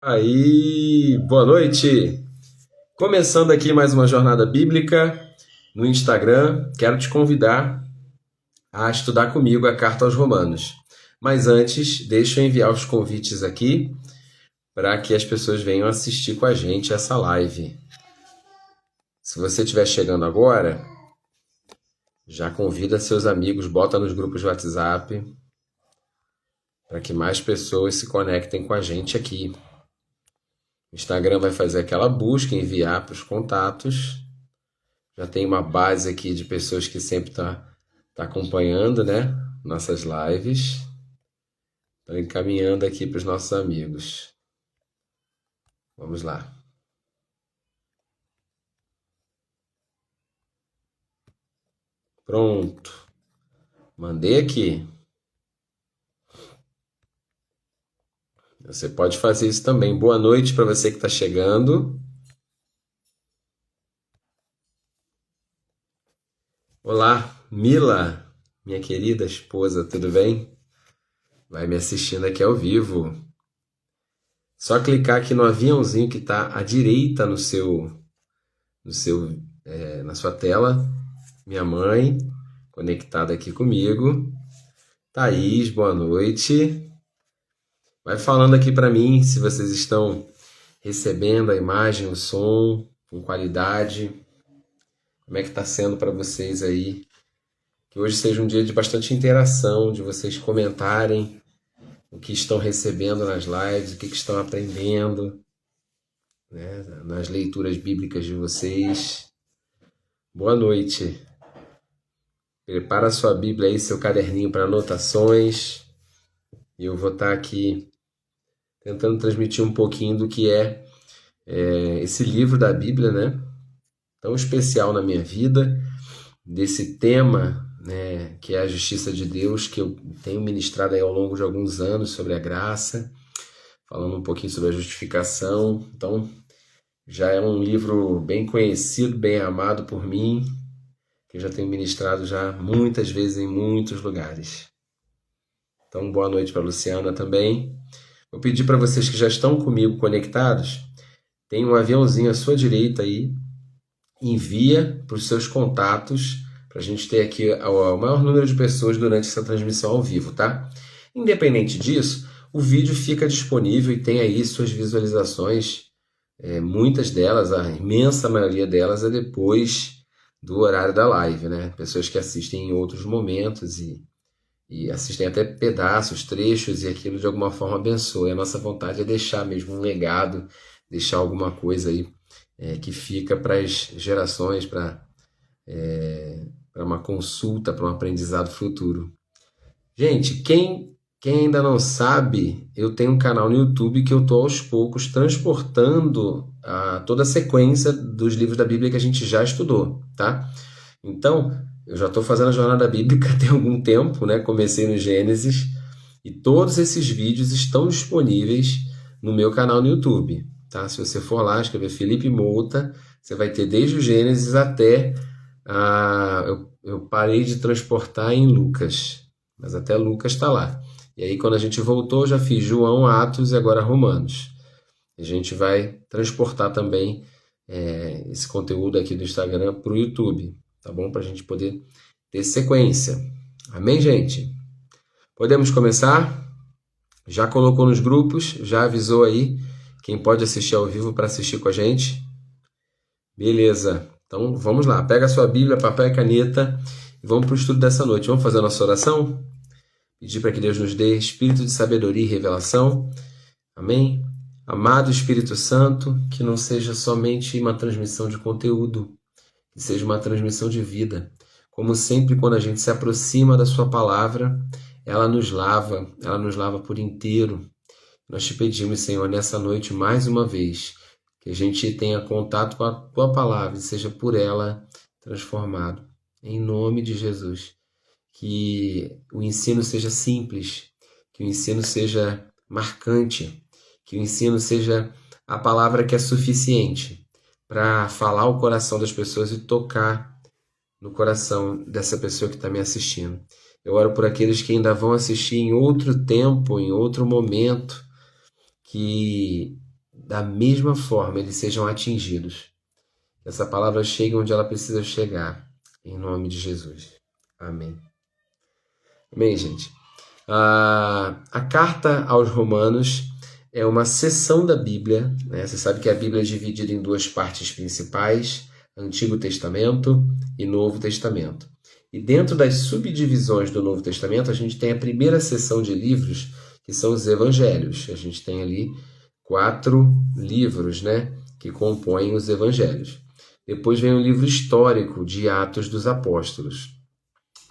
Aí, boa noite! Começando aqui mais uma jornada bíblica no Instagram, quero te convidar a estudar comigo a carta aos Romanos. Mas antes, deixa eu enviar os convites aqui para que as pessoas venham assistir com a gente essa live. Se você estiver chegando agora, já convida seus amigos, bota nos grupos de WhatsApp para que mais pessoas se conectem com a gente aqui. O Instagram vai fazer aquela busca, enviar para os contatos. Já tem uma base aqui de pessoas que sempre tá acompanhando, né? Nossas lives. Estão encaminhando aqui para os nossos amigos. Vamos lá. Pronto. Mandei aqui. Você pode fazer isso também. Boa noite para você que está chegando. Olá, Mila, minha querida esposa, tudo bem? Vai me assistindo aqui ao vivo. Só clicar aqui no aviãozinho que está à direita na sua tela. Minha mãe, conectada aqui comigo. Thaís, boa noite. Vai falando aqui para mim se vocês estão recebendo a imagem, o som com qualidade. Como é que está sendo para vocês aí? Que hoje seja um dia de bastante interação, de vocês comentarem o que estão recebendo nas lives, o que estão aprendendo, né, nas leituras bíblicas de vocês. Boa noite. Prepara a sua Bíblia aí, seu caderninho para anotações. E eu vou estar aqui tentando transmitir um pouquinho do que é esse livro da Bíblia, né? Tão especial na minha vida, desse tema, né, que é a justiça de Deus, que eu tenho ministrado aí ao longo de alguns anos sobre a graça, falando um pouquinho sobre a justificação. Então, já é um livro bem conhecido, bem amado por mim, que eu já tenho ministrado já muitas vezes em muitos lugares. Então, boa noite para a Luciana também. Vou pedir para vocês que já estão comigo conectados, tem um aviãozinho à sua direita aí, envia para os seus contatos, para a gente ter aqui o maior número de pessoas durante essa transmissão ao vivo, tá? Independente disso, o vídeo fica disponível e tem aí suas visualizações, muitas delas, a imensa maioria delas é depois do horário da live, né? Pessoas que assistem em outros momentos e assistem até pedaços, trechos, e aquilo de alguma forma abençoa. E a nossa vontade é deixar mesmo um legado, deixar alguma coisa aí que fica para as gerações, para uma consulta, para um aprendizado futuro. Gente, quem ainda não sabe, eu tenho um canal no YouTube que eu estou aos poucos transportando toda a sequência dos livros da Bíblia que a gente já estudou, tá? Então, eu já estou fazendo a jornada bíblica tem algum tempo, né? Comecei no Gênesis e todos esses vídeos estão disponíveis no meu canal no YouTube, tá? Se você for lá, escrever Felipe Mouta, você vai ter desde o Gênesis até eu parei de transportar em Lucas, mas até Lucas está lá. E aí quando a gente voltou, já fiz João, Atos e agora Romanos. A gente vai transportar também esse conteúdo aqui do Instagram para o YouTube, tá bom? Para a gente poder ter sequência. Amém, gente? Podemos começar? Já colocou nos grupos? Já avisou aí quem pode assistir ao vivo para assistir com a gente? Beleza. Então vamos lá. Pega a sua Bíblia, papel e caneta e vamos para o estudo dessa noite. Vamos fazer a nossa oração? Pedir para que Deus nos dê espírito de sabedoria e revelação. Amém? Amado Espírito Santo, que não seja somente uma transmissão de conteúdo, que seja uma transmissão de vida. Como sempre, quando a gente se aproxima da sua palavra, ela nos lava por inteiro. Nós te pedimos, Senhor, nessa noite, mais uma vez, que a gente tenha contato com a tua palavra e seja por ela transformado. Em nome de Jesus. Que o ensino seja simples, que o ensino seja marcante, que o ensino seja a palavra que é suficiente para falar o coração das pessoas e tocar no coração dessa pessoa que está me assistindo. Eu oro por aqueles que ainda vão assistir em outro tempo, em outro momento, que da mesma forma eles sejam atingidos. Essa palavra chegue onde ela precisa chegar, em nome de Jesus. Amém. Amém, gente? A carta aos Romanos é uma seção da Bíblia, né? Você sabe que a Bíblia é dividida em duas partes principais, Antigo Testamento e Novo Testamento. E dentro das subdivisões do Novo Testamento, a gente tem a primeira seção de livros, que são os Evangelhos. A gente tem ali 4 livros, né, que compõem os Evangelhos. Depois vem o livro histórico de Atos dos Apóstolos.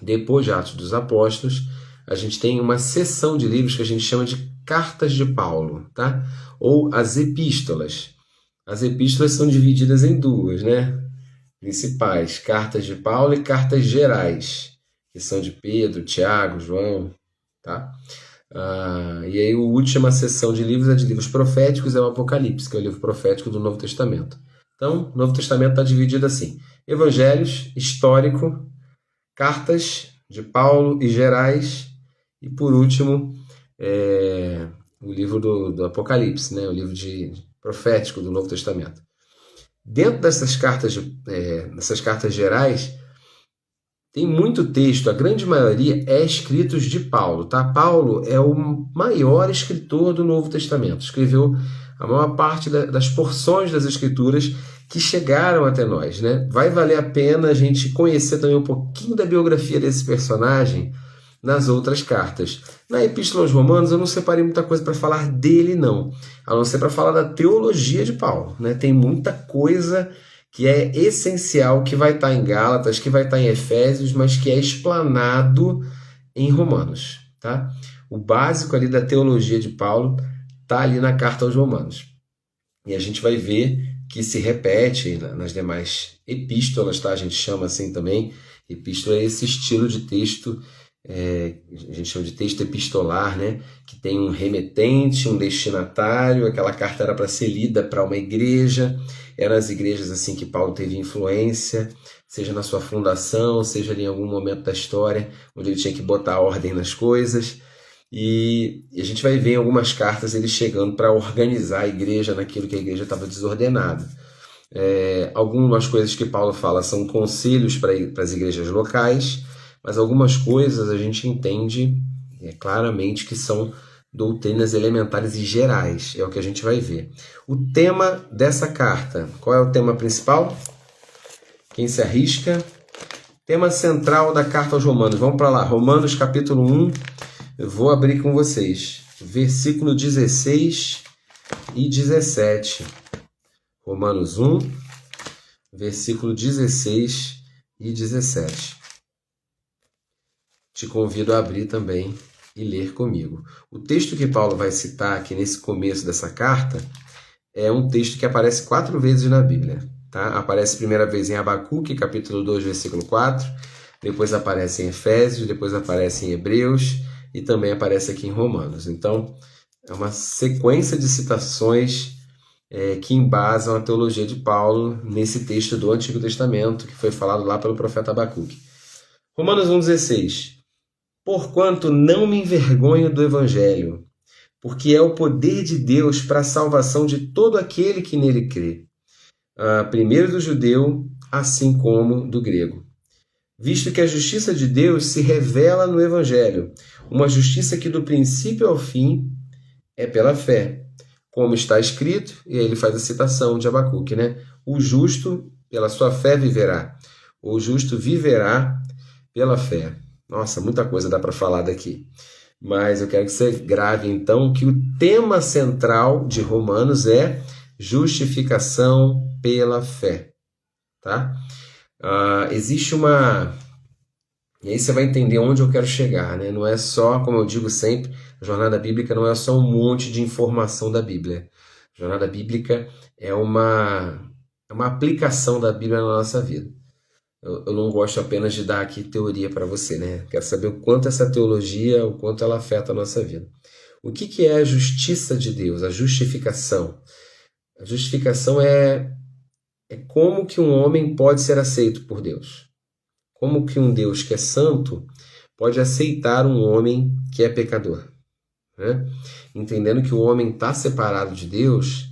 Depois de Atos dos Apóstolos, a gente tem uma seção de livros que a gente chama de Cartas de Paulo, tá? Ou as Epístolas. As Epístolas são divididas em duas, né? Principais, Cartas de Paulo e Cartas Gerais, que são de Pedro, Tiago, João, tá? E aí a última seção de livros é de livros proféticos, é o Apocalipse, que é o livro profético do Novo Testamento. Então, o Novo Testamento está dividido assim: Evangelhos, histórico, Cartas de Paulo e Gerais, e por último, o livro do Apocalipse, né? O livro profético do Novo Testamento. Dentro dessas cartas gerais, tem muito texto, a grande maioria é escritos de Paulo, tá? Paulo é o maior escritor do Novo Testamento, escreveu a maior parte das porções das Escrituras que chegaram até nós, né? Vai valer a pena a gente conhecer também um pouquinho da biografia desse personagem nas outras cartas. Na Epístola aos Romanos eu não separei muita coisa para falar dele, não, a não ser para falar da teologia de Paulo, né? Tem muita coisa que é essencial, que vai estar em Gálatas, que vai estar em Efésios, mas que é explanado em Romanos, tá? O básico ali da teologia de Paulo está ali na carta aos Romanos. E a gente vai ver que se repete nas demais epístolas, tá? A gente chama assim também. Epístola é esse estilo de texto, a gente chama de texto epistolar, né? Que tem um remetente, um destinatário. Aquela carta era para ser lida para uma igreja. Eram as igrejas assim que Paulo teve influência, seja na sua fundação, seja ali em algum momento da história, onde ele tinha que botar ordem nas coisas. E a gente vai ver em algumas cartas ele chegando para organizar a igreja naquilo que a igreja estava desordenada. Algumas coisas que Paulo fala são conselhos para as igrejas locais, mas algumas coisas a gente entende claramente que são doutrinas elementares e gerais, é o que a gente vai ver. O tema dessa carta, qual é o tema principal? Quem se arrisca? Tema central da carta aos Romanos, vamos para lá, Romanos capítulo 1, eu vou abrir com vocês, versículo 16 e 17. Romanos 1, versículo 16 e 17. Te convido a abrir também e ler comigo. O texto que Paulo vai citar aqui nesse começo dessa carta é um texto que aparece 4 vezes na Bíblia. Tá? Aparece a primeira vez em Abacuque, capítulo 2, versículo 4, depois aparece em Efésios, depois aparece em Hebreus e também aparece aqui em Romanos. Então, é uma sequência de citações que embasam a teologia de Paulo nesse texto do Antigo Testamento, que foi falado lá pelo profeta Abacuque. Romanos 1,16. Porquanto não me envergonho do Evangelho, porque é o poder de Deus para a salvação de todo aquele que nele crê, primeiro do judeu, assim como do grego. Visto que a justiça de Deus se revela no Evangelho, uma justiça que do princípio ao fim é pela fé, como está escrito, e aí ele faz a citação de Abacuque, né? O justo pela sua fé viverá, o justo viverá pela fé. Nossa, muita coisa dá para falar daqui. Mas eu quero que você grave então que o tema central de Romanos é justificação pela fé. Tá? Existe uma... E aí você vai entender onde eu quero chegar, né? Não é só, como eu digo sempre, a jornada bíblica não é só um monte de informação da Bíblia. A jornada bíblica é uma aplicação da Bíblia na nossa vida. Eu não gosto apenas de dar aqui teoria para você, né? Quero saber o quanto essa teologia, o quanto ela afeta a nossa vida. O que é a justiça de Deus, a justificação? A justificação é como que um homem pode ser aceito por Deus. Como que um Deus que é santo pode aceitar um homem que é pecador, né? Entendendo que o homem está separado de Deus,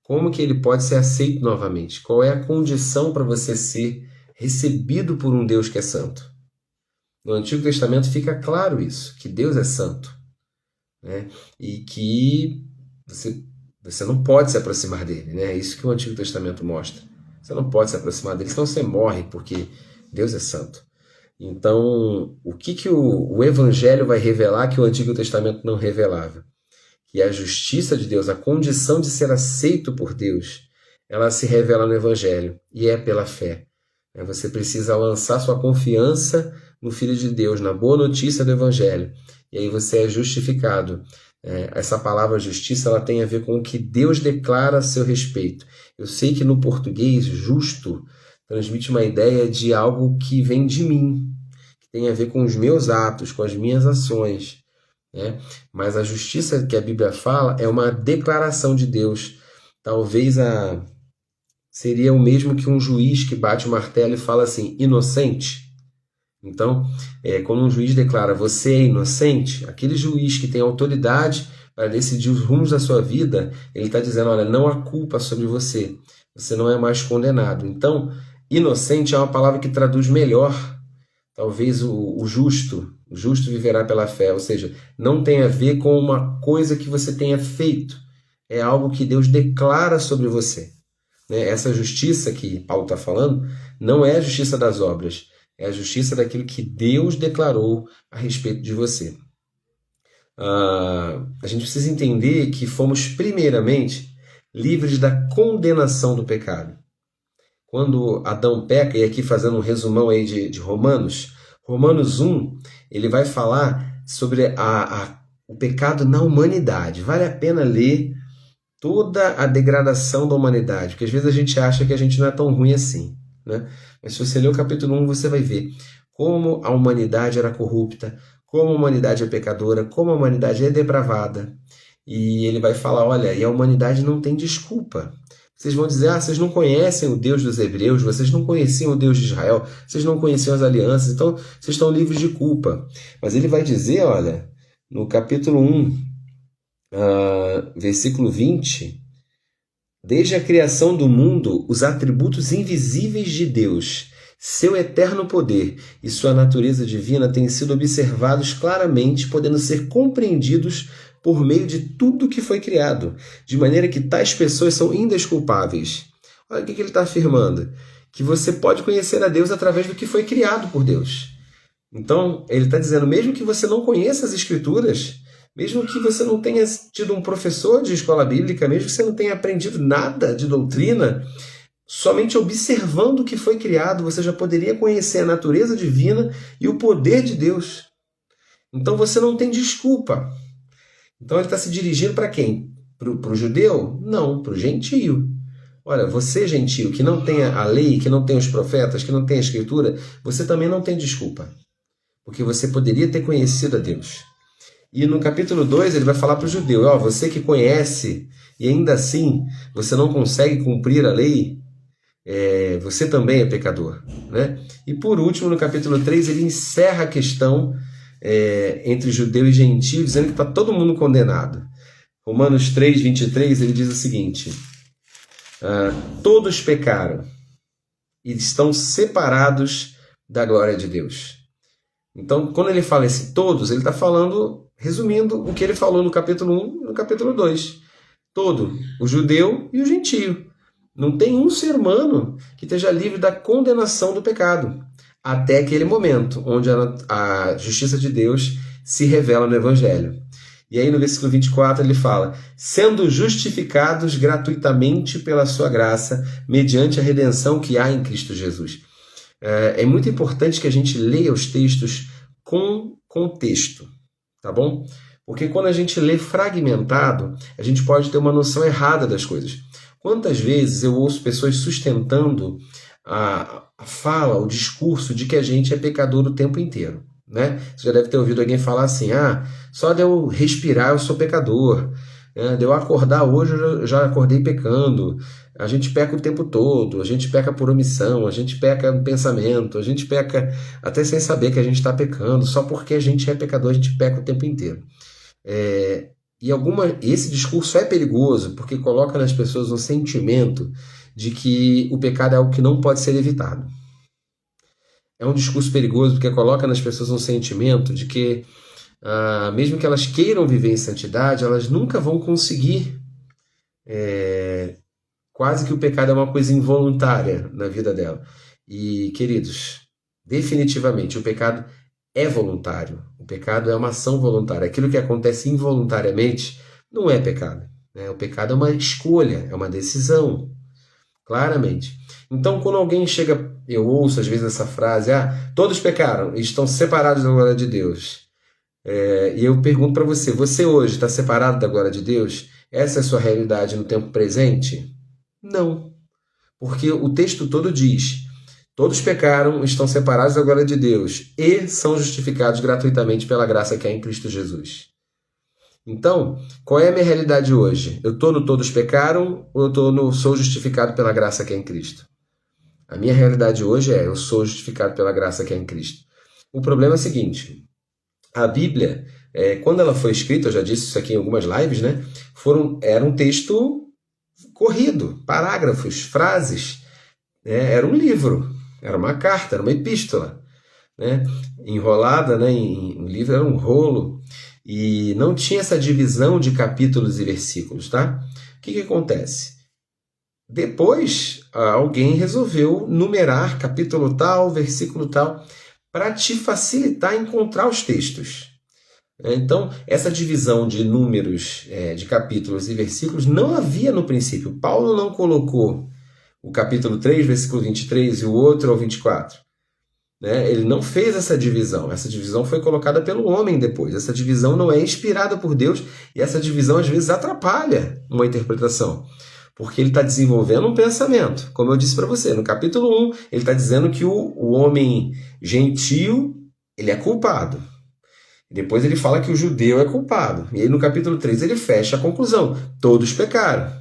como que ele pode ser aceito novamente? Qual é a condição para você ser recebido por um Deus que é santo? No Antigo Testamento fica claro isso, que Deus é santo, né? E que você não pode se aproximar dele, né? É isso que o Antigo Testamento mostra. Você não pode se aproximar dele, senão você morre, porque Deus é santo. Então, o que o Evangelho vai revelar que o Antigo Testamento não revelava? Que a justiça de Deus, a condição de ser aceito por Deus, ela se revela no Evangelho, e é pela fé. Você precisa lançar sua confiança no Filho de Deus, na boa notícia do Evangelho, e aí você é justificado. Essa palavra justiça, ela tem a ver com o que Deus declara a seu respeito. Eu sei que no português, justo transmite uma ideia de algo que vem de mim, que tem a ver com os meus atos, com as minhas ações, né? Mas a justiça que a Bíblia fala é uma declaração de Deus. Talvez seria o mesmo que um juiz que bate o martelo e fala assim, inocente. Então, quando um juiz declara você é inocente, aquele juiz que tem autoridade para decidir os rumos da sua vida, ele está dizendo, olha, não há culpa sobre você, você não é mais condenado. Então, inocente é uma palavra que traduz melhor, talvez o justo viverá pela fé, ou seja, não tem a ver com uma coisa que você tenha feito, é algo que Deus declara sobre você. Essa justiça que Paulo está falando não é a justiça das obras, é a justiça daquilo que Deus declarou a respeito de você. A gente precisa entender que fomos primeiramente livres da condenação do pecado. Quando Adão peca, e aqui fazendo um resumão aí de Romanos 1, ele vai falar sobre o pecado na humanidade. Vale a pena ler toda a degradação da humanidade, porque às vezes a gente acha que a gente não é tão ruim assim, né? Mas se você ler o capítulo 1, você vai ver como a humanidade era corrupta, como a humanidade é pecadora, como a humanidade é depravada. E ele vai falar, olha, e a humanidade não tem desculpa. Vocês vão dizer, vocês não conhecem o Deus dos hebreus, vocês não conheciam o Deus de Israel, vocês não conheciam as alianças, então vocês estão livres de culpa. Mas ele vai dizer, olha, no capítulo 1, versículo 20, desde a criação do mundo, os atributos invisíveis de Deus, seu eterno poder e sua natureza divina têm sido observados claramente, podendo ser compreendidos por meio de tudo que foi criado, de maneira que tais pessoas são indesculpáveis. Olha o que ele está afirmando, que você pode conhecer a Deus através do que foi criado por Deus. Então, ele está dizendo, mesmo que você não conheça as Escrituras, mesmo que você não tenha tido um professor de escola bíblica, mesmo que você não tenha aprendido nada de doutrina, somente observando o que foi criado, você já poderia conhecer a natureza divina e o poder de Deus. Então você não tem desculpa. Então ele está se dirigindo para quem? Para o judeu? Não, para o gentio. Olha, você gentio, que não tem a lei, que não tem os profetas, que não tem a escritura, você também não tem desculpa. Porque você poderia ter conhecido a Deus. E no capítulo 2 ele vai falar para o judeu, você que conhece e ainda assim você não consegue cumprir a lei, você também é pecador, né? E por último, no capítulo 3, ele encerra a questão entre judeu e gentio, dizendo que está todo mundo condenado. Romanos 3, 23, ele diz o seguinte, todos pecaram e estão separados da glória de Deus. Então, quando ele fala esse todos, ele está falando, resumindo o que ele falou no capítulo 1 e no capítulo 2. Todo, o judeu e o gentio. Não tem um ser humano que esteja livre da condenação do pecado, até aquele momento, onde a justiça de Deus se revela no Evangelho. E aí no versículo 24 ele fala, sendo justificados gratuitamente pela sua graça, mediante a redenção que há em Cristo Jesus. É muito importante que a gente leia os textos com contexto, tá bom? Porque quando a gente lê fragmentado, a gente pode ter uma noção errada das coisas. Quantas vezes eu ouço pessoas sustentando a fala, o discurso de que a gente é pecador o tempo inteiro, né? Você já deve ter ouvido alguém falar assim, só de eu respirar eu sou pecador, de eu acordar hoje eu já acordei pecando, a gente peca o tempo todo, a gente peca por omissão, a gente peca no pensamento, a gente peca até sem saber que a gente está pecando, só porque a gente é pecador a gente peca o tempo inteiro. esse discurso é perigoso porque coloca nas pessoas um sentimento de que o pecado é algo que não pode ser evitado. É um discurso perigoso porque coloca nas pessoas um sentimento de que, mesmo que elas queiram viver em santidade, elas nunca vão conseguir. Quase que o pecado é uma coisa involuntária na vida dela. E, queridos, definitivamente o pecado é voluntário. O pecado é uma ação voluntária. Aquilo que acontece involuntariamente não é pecado, né? O pecado é uma escolha, é uma decisão, claramente. Então, quando alguém chega, eu ouço às vezes essa frase, todos pecaram e estão separados da glória de Deus. E eu pergunto para você, você hoje está separado da glória de Deus? Essa é a sua realidade no tempo presente? Não, porque o texto todo diz: todos pecaram, estão separados da glória de Deus e são justificados gratuitamente pela graça que é em Cristo Jesus. Então, qual é a minha realidade hoje? Eu estou no todos pecaram ou eu estou no sou justificado pela graça que é em Cristo? A minha realidade hoje é eu sou justificado pela graça que é em Cristo. O problema é o seguinte, a Bíblia, quando ela foi escrita, eu já disse isso aqui em algumas lives, né? Era um texto corrido, parágrafos, frases, né? Era um livro, era uma carta, era uma epístola, né? Enrolada, né? Um livro era um rolo e não tinha essa divisão de capítulos e versículos, tá? O que acontece? Depois alguém resolveu numerar capítulo tal, versículo tal, para te facilitar encontrar os textos. Então, essa divisão de números, de capítulos e versículos não havia no princípio. Paulo não colocou o capítulo 3, versículo 23 e o outro ao 24. Né? Ele não fez essa divisão. Essa divisão foi colocada pelo homem depois. Essa divisão não é inspirada por Deus e essa divisão às vezes atrapalha uma interpretação. Porque ele está desenvolvendo um pensamento. Como eu disse para você, no capítulo 1, ele está dizendo que o homem gentio ele é culpado. Depois ele fala que o judeu é culpado. E aí no capítulo 3 ele fecha a conclusão. Todos pecaram.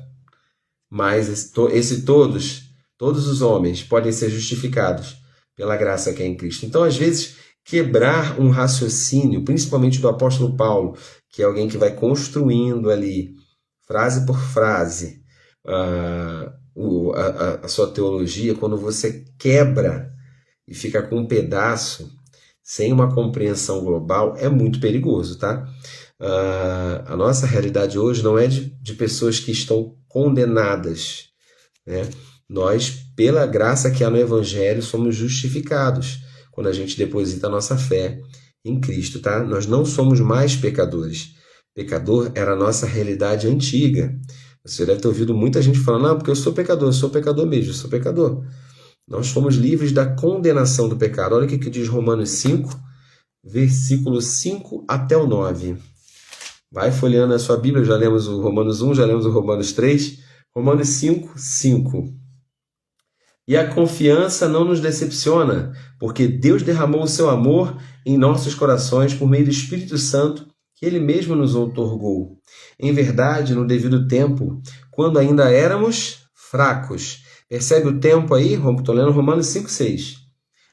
Mas todos os homens podem ser justificados pela graça que é em Cristo. Então, às vezes, quebrar um raciocínio, principalmente do apóstolo Paulo, que é alguém que vai construindo ali, frase por frase, a sua teologia, quando você quebra e fica com um pedaço, sem uma compreensão global, é muito perigoso, tá? A nossa realidade hoje não é de pessoas que estão condenadas, né? Nós, pela graça que há no Evangelho, somos justificados quando a gente deposita a nossa fé em Cristo, tá? Nós não somos mais pecadores. Pecador era a nossa realidade antiga. Você deve ter ouvido muita gente falando, não, porque eu sou pecador mesmo, eu sou pecador. Nós fomos livres da condenação do pecado. Olha o que diz Romanos 5, versículo 5 até o 9. Vai folheando a sua Bíblia, já lemos o Romanos 1, já lemos o Romanos 3. Romanos 5, 5. E a confiança não nos decepciona, porque Deus derramou o seu amor em nossos corações por meio do Espírito Santo, que Ele mesmo nos outorgou. Em verdade, no devido tempo, quando ainda éramos fracos. Percebe o tempo aí? Estou lendo Romanos 5, 6.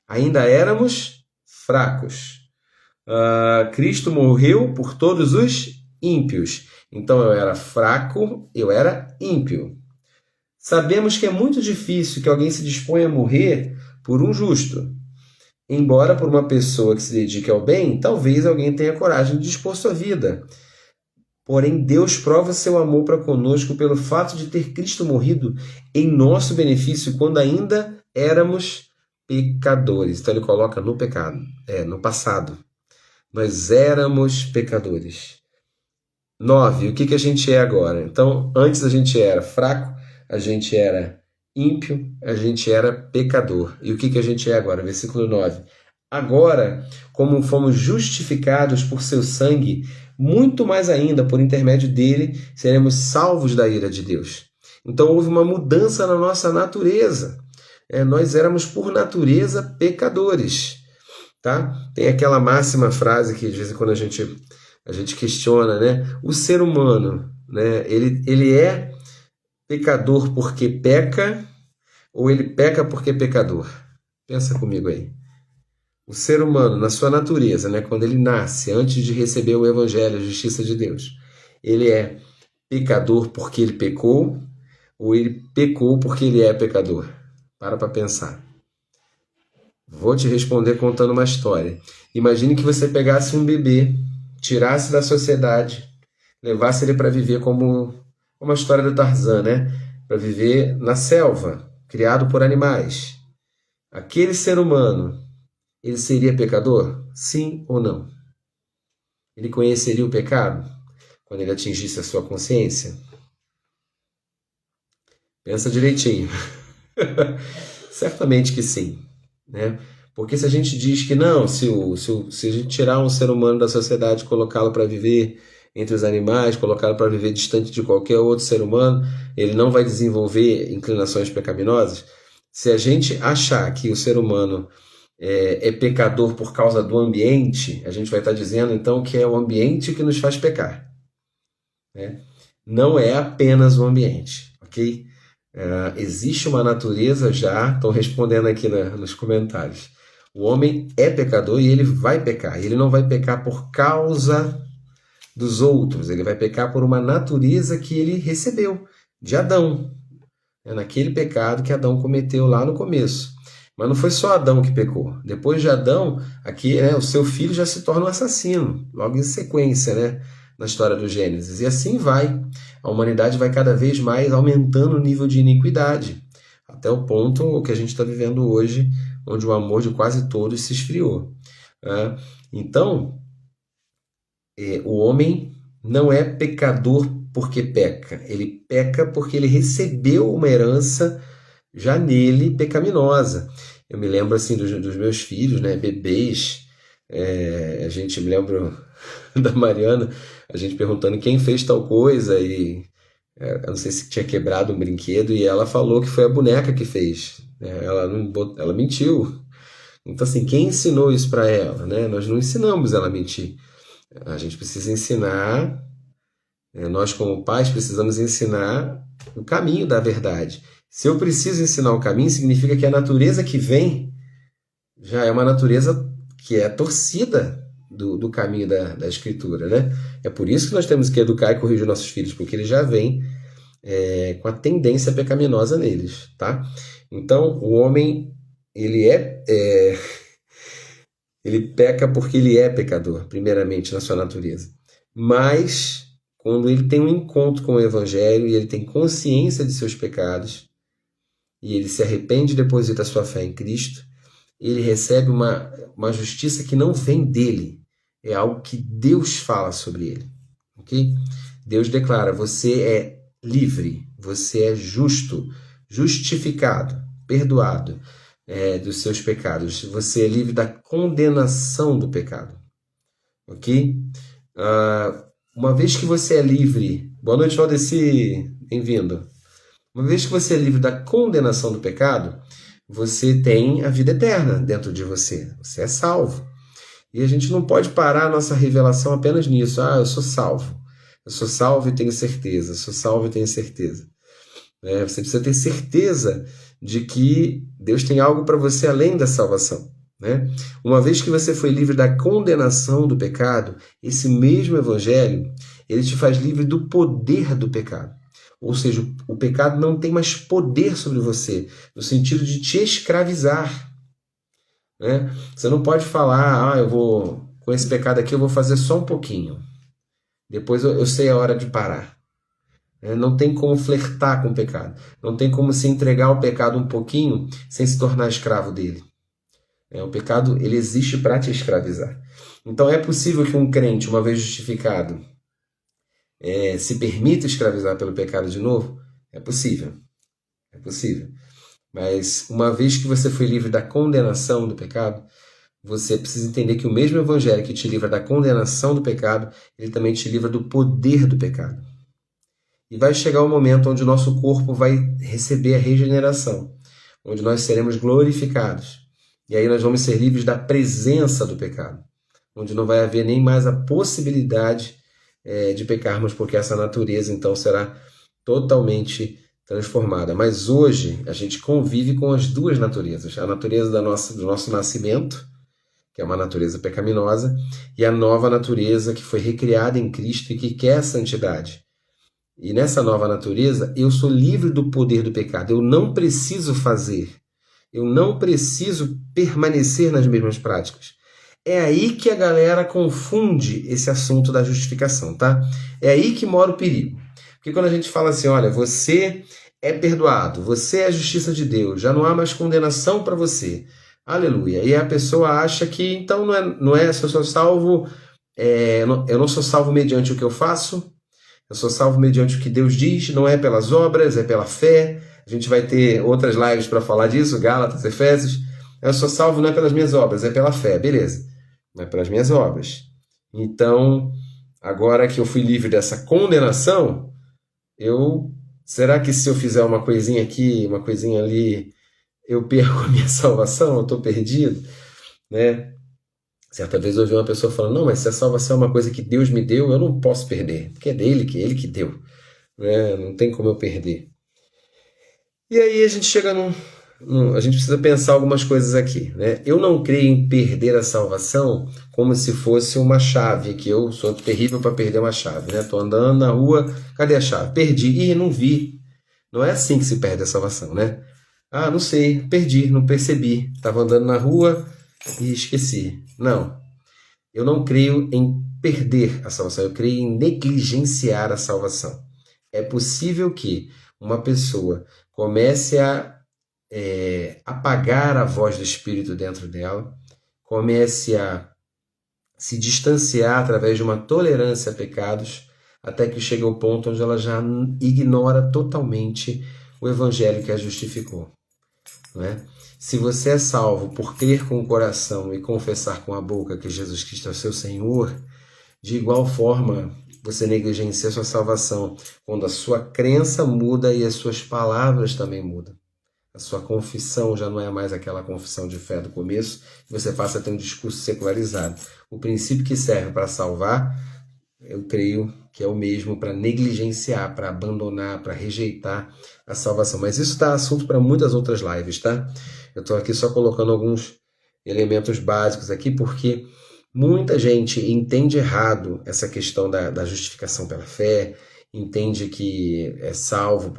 Ainda éramos fracos. Cristo morreu por todos os ímpios. Então eu era fraco, eu era ímpio. Sabemos que é muito difícil que alguém se disponha a morrer por um justo. Embora por uma pessoa que se dedique ao bem, talvez alguém tenha coragem de dispor sua vida. Porém, Deus prova seu amor para conosco pelo fato de ter Cristo morrido em nosso benefício quando ainda éramos pecadores. Então ele coloca no pecado, no passado. Nós éramos pecadores. 9. O que a gente é agora? Então, antes a gente era fraco, a gente era ímpio, a gente era pecador. E o que a gente é agora? Versículo 9. Agora, como fomos justificados por seu sangue, muito mais ainda, por intermédio dele, seremos salvos da ira de Deus. Então houve uma mudança na nossa natureza. Nós éramos, por natureza, pecadores. Tá? Tem aquela máxima frase que, de vez em quando, a gente questiona, né? O ser humano, né? Ele é pecador porque peca ou ele peca porque é pecador? Pensa comigo aí. O ser humano, na sua natureza, né, quando ele nasce, antes de receber o Evangelho, a justiça de Deus, Ele é pecador porque ele pecou, ou ele pecou porque ele é pecador? Para pensar. Vou te responder contando uma história. Imagine que você pegasse um bebê, tirasse da sociedade, levasse ele para viver como a história do Tarzan, né? Para viver na selva, criado por animais. Aquele ser humano, ele seria pecador? Sim ou não? Ele conheceria o pecado quando ele atingisse a sua consciência? Pensa direitinho. Certamente que sim, né? Porque se a gente diz que não, se a gente tirar um ser humano da sociedade, colocá-lo para viver entre os animais, colocá-lo para viver distante de qualquer outro ser humano, ele não vai desenvolver inclinações pecaminosas. Se a gente achar que o ser humano é pecador por causa do ambiente, a gente vai estar dizendo então que é o ambiente que nos faz pecar, né? Não é apenas o ambiente, ok? Existe uma natureza já, estão respondendo aqui nos comentários. O homem é pecador e ele vai pecar. Ele não vai pecar por causa dos outros, ele vai pecar por uma natureza que ele recebeu de Adão. É naquele pecado que Adão cometeu lá no começo. Mas não foi só Adão que pecou. Depois de Adão, aqui, né, o seu filho já se torna um assassino, logo em sequência, né, na história do Gênesis. E assim vai. A humanidade vai cada vez mais aumentando o nível de iniquidade, até o ponto que a gente está vivendo hoje, onde o amor de quase todos se esfriou. Então, o homem não é pecador porque peca. Ele peca porque ele recebeu uma herança já nele pecaminosa. Eu me lembro assim dos meus filhos, né, bebês. A gente me lembra da Mariana, a gente perguntando quem fez tal coisa e eu não sei se tinha quebrado um brinquedo e ela falou que foi a boneca que fez. Ela mentiu. Então assim, quem ensinou isso para ela, né? Nós não ensinamos ela a mentir. A gente precisa ensinar, nós como pais precisamos ensinar o caminho da verdade. Se eu preciso ensinar o caminho, significa que a natureza que vem já é uma natureza que é torcida do caminho da Escritura, né? É por isso que nós temos que educar e corrigir nossos filhos, porque eles já vêm com a tendência pecaminosa neles, tá? Então, o homem, ele ele peca porque ele é pecador, primeiramente, na sua natureza. Mas, quando ele tem um encontro com o Evangelho e ele tem consciência de seus pecados, e ele se arrepende e deposita a sua fé em Cristo, ele recebe uma justiça que não vem dele, é algo que Deus fala sobre ele, ok? Deus declara, você é livre, você é justo, justificado, perdoado dos seus pecados, você é livre da condenação do pecado, ok? Uma vez que você é livre, boa noite, Valdeci, bem-vindo. Uma vez que você é livre da condenação do pecado, você tem a vida eterna dentro de você. Você é salvo. E a gente não pode parar a nossa revelação apenas nisso. Eu sou salvo. Eu sou salvo e tenho certeza. Eu sou salvo e tenho certeza. Você precisa ter certeza de que Deus tem algo para você além da salvação. Né? Uma vez que você foi livre da condenação do pecado, esse mesmo evangelho, ele te faz livre do poder do pecado. Ou seja, o pecado não tem mais poder sobre você, no sentido de te escravizar. Né? Você não pode falar, com esse pecado aqui eu vou fazer só um pouquinho. Depois eu sei a hora de parar. Não tem como flertar com o pecado. Não tem como se entregar ao pecado um pouquinho sem se tornar escravo dele. O pecado, ele existe para te escravizar. Então é possível que um crente, uma vez justificado, se permita escravizar pelo pecado de novo? É possível. É possível. Mas uma vez que você foi livre da condenação do pecado, você precisa entender que o mesmo evangelho que te livra da condenação do pecado, ele também te livra do poder do pecado. E vai chegar um momento onde o nosso corpo vai receber a regeneração, onde nós seremos glorificados. E aí nós vamos ser livres da presença do pecado, onde não vai haver nem mais a possibilidade de pecarmos, porque essa natureza então será totalmente transformada. Mas hoje a gente convive com as duas naturezas. A natureza do nosso nascimento, que é uma natureza pecaminosa, e a nova natureza que foi recriada em Cristo e que quer a santidade. E nessa nova natureza, eu sou livre do poder do pecado. Eu não preciso fazer. Eu não preciso permanecer nas mesmas práticas. É aí que a galera confunde esse assunto da justificação, tá? É aí que mora o perigo. Porque quando a gente fala assim, olha, você é perdoado, você é a justiça de Deus, já não há mais condenação para você. Aleluia. E a pessoa acha que, então, não é se eu sou salvo, eu não sou salvo mediante o que eu faço, eu sou salvo mediante o que Deus diz, não é pelas obras, é pela fé. A gente vai ter outras lives para falar disso, Gálatas, Efésios. Eu sou salvo não é pelas minhas obras, é pela fé, beleza. Não é pelas minhas obras. Então, agora que eu fui livre dessa condenação, será que se eu fizer uma coisinha aqui, uma coisinha ali, eu perco a minha salvação? Eu estou perdido? Né? Certa vez eu ouvi uma pessoa falando, não, mas se a salvação é uma coisa que Deus me deu, eu não posso perder, porque é dele, que ele que deu. Né? Não tem como eu perder. E aí a gente chega a gente precisa pensar algumas coisas aqui. Né? Eu não creio em perder a salvação como se fosse uma chave, que eu sou terrível para perder uma chave. Estou andando na rua, cadê a chave? Perdi. Ih, não vi. Não é assim que se perde a salvação, né? Ah, não sei, perdi, não percebi. Estava andando na rua e esqueci. Não, eu não creio em perder a salvação, eu creio em negligenciar a salvação. É possível que uma pessoa comece a apagar a voz do Espírito dentro dela, comece a se distanciar através de uma tolerância a pecados, até que chegue ao ponto onde ela já ignora totalmente o Evangelho que a justificou. Não é? Se você é salvo por crer com o coração e confessar com a boca que Jesus Cristo é o seu Senhor, de igual forma você negligencia a sua salvação quando a sua crença muda e as suas palavras também mudam. A sua confissão já não é mais aquela confissão de fé do começo, e você passa a ter um discurso secularizado. O princípio que serve para salvar, eu creio que é o mesmo para negligenciar, para abandonar, para rejeitar a salvação. Mas isso dá assunto para muitas outras lives, tá? Eu estou aqui só colocando alguns elementos básicos aqui, porque muita gente entende errado essa questão da justificação pela fé, entende que é salvo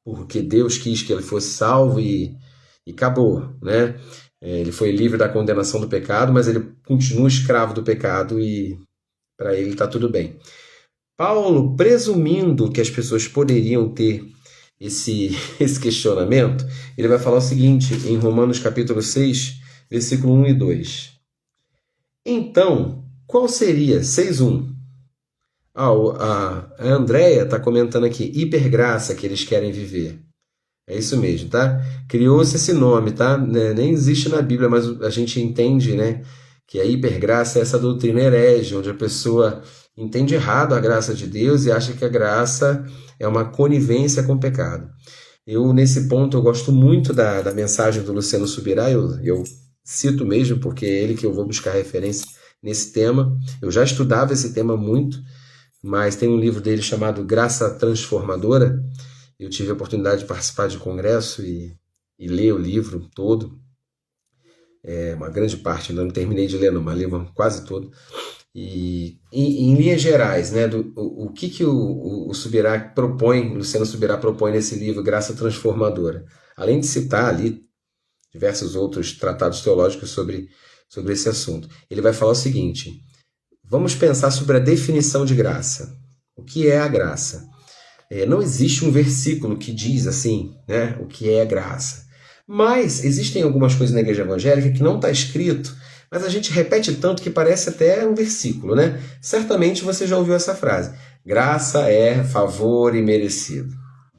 porque Deus quis que ele fosse salvo e acabou, né? Ele foi livre da condenação do pecado, mas ele continua escravo do pecado e para ele está tudo bem. Paulo, presumindo que as pessoas poderiam ter esse questionamento, ele vai falar o seguinte em Romanos capítulo 6, versículo 1 e 2. Então, qual seria? 6:1. A Andréia está comentando aqui, hipergraça que eles querem viver. É isso mesmo, tá? Criou-se esse nome, tá? Nem existe na Bíblia, mas a gente entende, né? Que a hipergraça é essa doutrina herege, onde a pessoa entende errado a graça de Deus e acha que a graça é uma conivência com o pecado. Nesse ponto, eu gosto muito da mensagem do Luciano Subirá, eu cito mesmo, porque é ele que eu vou buscar referência nesse tema. Eu já estudava esse tema muito, mas tem um livro dele chamado Graça Transformadora. Eu tive a oportunidade de participar de congresso e ler o livro todo. Uma grande parte, ainda não terminei de ler, não, mas li quase todo. E em linhas gerais, né, o que o Subirá propõe, Luciano Subirá propõe nesse livro Graça Transformadora, além de citar ali diversos outros tratados teológicos sobre esse assunto. Ele vai falar o seguinte: vamos pensar sobre a definição de graça. O que é a graça? Não existe um versículo que diz assim, né, o que é a graça. Mas existem algumas coisas na igreja evangélica que não está escrito, mas a gente repete tanto que parece até um versículo, né? Certamente você já ouviu essa frase. Graça é favor imerecido.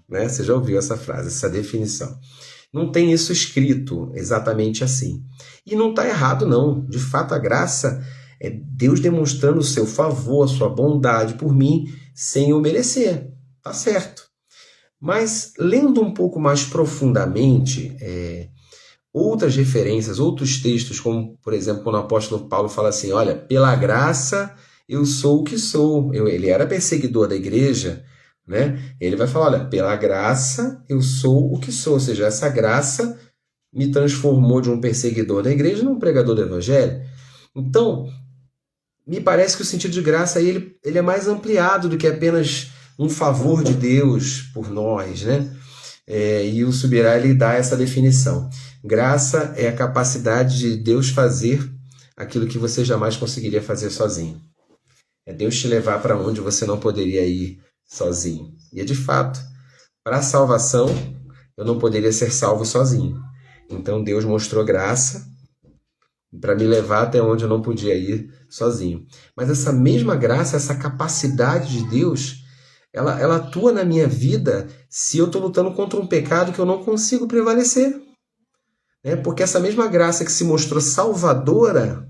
Né? Você já ouviu essa frase, essa definição. Não tem isso escrito exatamente assim. E não está errado, não. De fato, a graça é Deus demonstrando o seu favor, a sua bondade por mim, sem eu merecer. Tá certo. Mas, lendo um pouco mais profundamente, outras referências, outros textos, como, por exemplo, quando o apóstolo Paulo fala assim, olha, pela graça eu sou o que sou. Ele era perseguidor da igreja, né? Ele vai falar, olha, pela graça eu sou o que sou. Ou seja, essa graça me transformou de um perseguidor da igreja num pregador do evangelho. Então, me parece que o sentido de graça aí, ele é mais ampliado do que apenas um favor de Deus por nós, né? E o Subirá, ele dá essa definição. Graça é a capacidade de Deus fazer aquilo que você jamais conseguiria fazer sozinho. É Deus te levar para onde você não poderia ir sozinho. E é de fato, para a salvação, eu não poderia ser salvo sozinho. Então Deus mostrou graça para me levar até onde eu não podia ir sozinho. Mas essa mesma graça, essa capacidade de Deus, ela atua na minha vida se eu estou lutando contra um pecado que eu não consigo prevalecer. Porque essa mesma graça que se mostrou salvadora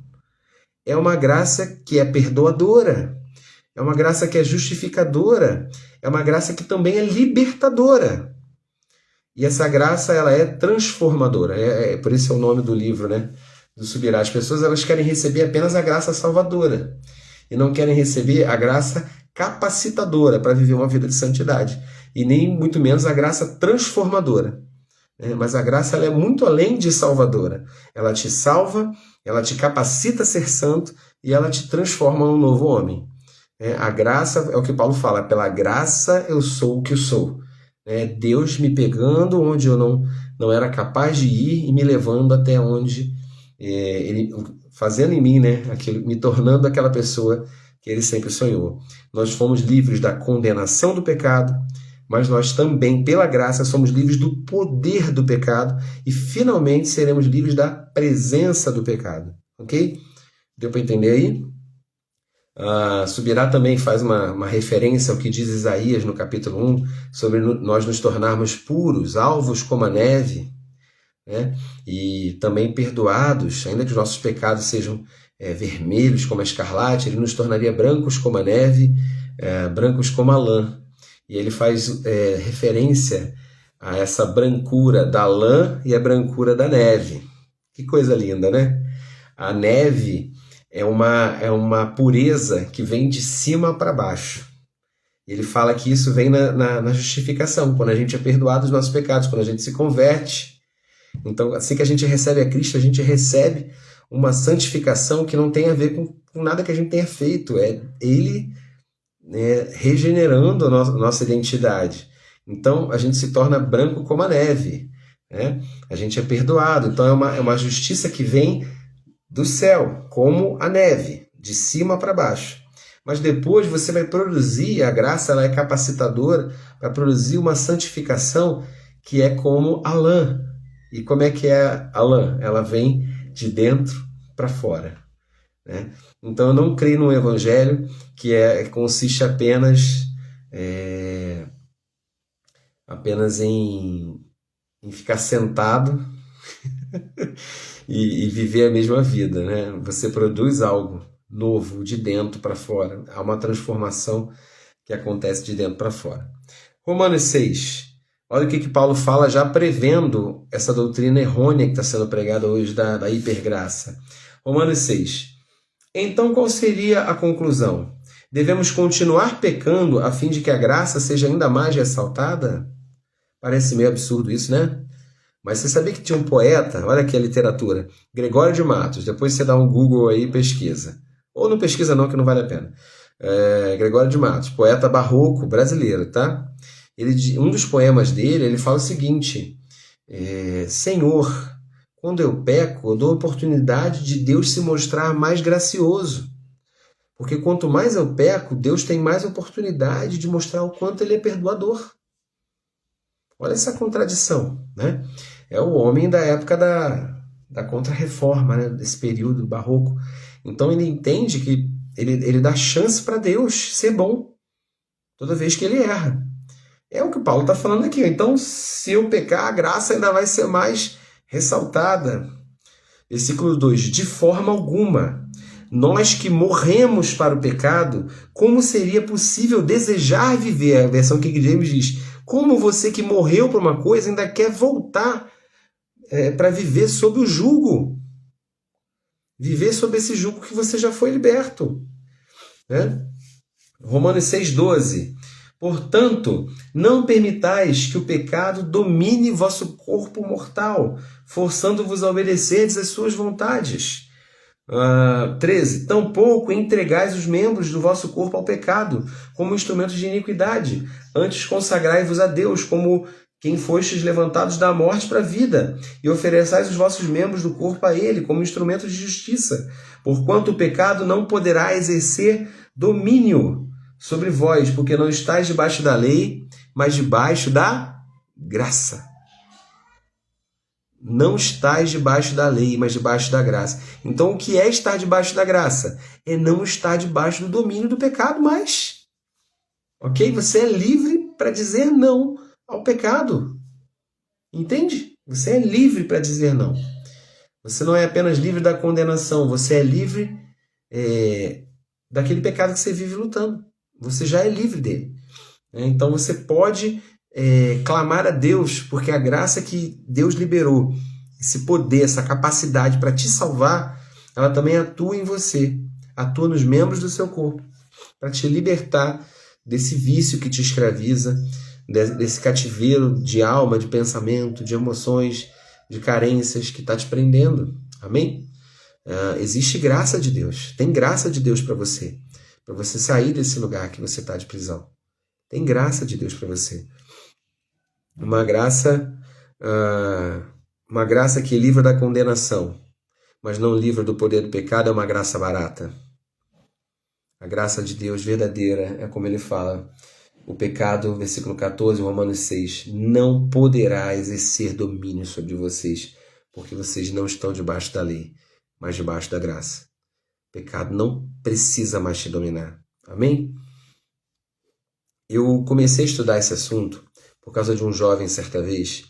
é uma graça que é perdoadora, é uma graça que é justificadora, é uma graça que também é libertadora. E essa graça, ela é transformadora. Por isso é o nome do livro, né? Do Subirá. As pessoas, elas querem receber apenas a graça salvadora e não querem receber a graça capacitadora para viver uma vida de santidade, e nem muito menos a graça transformadora. Mas a graça, ela é muito além de salvadora. Ela te salva, ela te capacita a ser santo e ela te transforma num novo homem. A graça é o que Paulo fala: pela graça eu sou o que eu sou. Deus me pegando onde eu não era capaz de ir e me levando até onde ele, fazendo em mim, aquilo, me tornando aquela pessoa que ele sempre sonhou. Nós fomos livres da condenação do pecado, mas nós também, pela graça, somos livres do poder do pecado e finalmente seremos livres da presença do pecado. Ok? Deu para entender aí? Subirá também faz uma referência ao que diz Isaías no capítulo 1, sobre nós nos tornarmos puros, alvos como a neve, e também perdoados, ainda que os nossos pecados sejam vermelhos como a escarlate, ele nos tornaria brancos como a neve, brancos como a lã. E ele faz referência a essa brancura da lã e a brancura da neve. Que coisa linda, né? A neve é uma pureza que vem de cima para baixo. Ele fala que isso vem na justificação, quando a gente é perdoado dos nossos pecados, quando a gente se converte. Então, assim que a gente recebe a Cristo, a gente recebe uma santificação que não tem a ver com nada que a gente tenha feito. É Ele regenerando a nossa identidade. Então, a gente se torna branco como a neve. A gente é perdoado. Então, é uma justiça que vem do céu, como a neve, de cima para baixo. Mas depois você vai produzir, a graça, ela é capacitadora para produzir uma santificação que é como a lã. E como é que é a lã? Ela vem de dentro para fora. Então eu não creio num evangelho que consiste apenas em ficar sentado e viver a mesma vida. Você produz algo novo de dentro para fora. Há uma transformação que acontece de dentro para fora. Romanos 6. Olha o que Paulo fala, já prevendo essa doutrina errônea que está sendo pregada hoje da hipergraça. Romanos 6. Então, qual seria a conclusão? Devemos continuar pecando a fim de que a graça seja ainda mais ressaltada? Parece meio absurdo isso, né? Mas você sabia que tinha um poeta, olha aqui a literatura, Gregório de Matos, depois você dá um Google aí e pesquisa. Ou não pesquisa não, que não vale a pena. Gregório de Matos, poeta barroco brasileiro, tá? Um dos poemas dele, ele fala o seguinte: Senhor, quando eu peco, eu dou a oportunidade de Deus se mostrar mais gracioso. Porque quanto mais eu peco, Deus tem mais oportunidade de mostrar o quanto ele é perdoador. Olha essa contradição, né? É o homem da época da Contra-Reforma, desse período barroco. Então ele entende que ele dá chance para Deus ser bom toda vez que ele erra. É o que o Paulo está falando aqui. Então, se eu pecar, a graça ainda vai ser mais ressaltada. Versículo 2. De forma alguma, nós que morremos para o pecado, como seria possível desejar viver? A versão King James diz: como você que morreu para uma coisa ainda quer voltar para viver sob o jugo? Viver sob esse jugo que você já foi liberto. Romanos 6,12. Portanto, não permitais que o pecado domine vosso corpo mortal, forçando-vos a obedecerdes às suas vontades. 13. Tampouco entregais os membros do vosso corpo ao pecado, como instrumentos de iniquidade. Antes consagrai-vos a Deus, como quem fostes levantados da morte para a vida, e ofereçais os vossos membros do corpo a Ele, como instrumentos de justiça. Porquanto o pecado não poderá exercer domínio sobre vós, porque não estáis debaixo da lei, mas debaixo da graça. Não estáis debaixo da lei, mas debaixo da graça. Então, o que é estar debaixo da graça? É não estar debaixo do domínio do pecado mais. Ok? Você é livre para dizer não ao pecado. Entende? Você é livre para dizer não. Você não é apenas livre da condenação, você é livre daquele pecado que você vive lutando. Você já é livre dele. Então, você pode clamar a Deus, porque a graça que Deus liberou, esse poder, essa capacidade para te salvar, ela também atua em você, atua nos membros do seu corpo, para te libertar desse vício que te escraviza, desse cativeiro de alma, de pensamento, de emoções, de carências que está te prendendo. Amém? Existe graça de Deus, tem graça de Deus para você sair desse lugar que você está de prisão. Tem graça de Deus para você. Uma graça que livra da condenação, mas não livra do poder do pecado, é uma graça barata. A graça de Deus verdadeira é como ele fala, o pecado, versículo 14, Romanos 6, não poderá exercer domínio sobre vocês, porque vocês não estão debaixo da lei, mas debaixo da graça. O pecado não precisa mais te dominar. Amém? Eu comecei a estudar esse assunto por causa de um jovem, certa vez,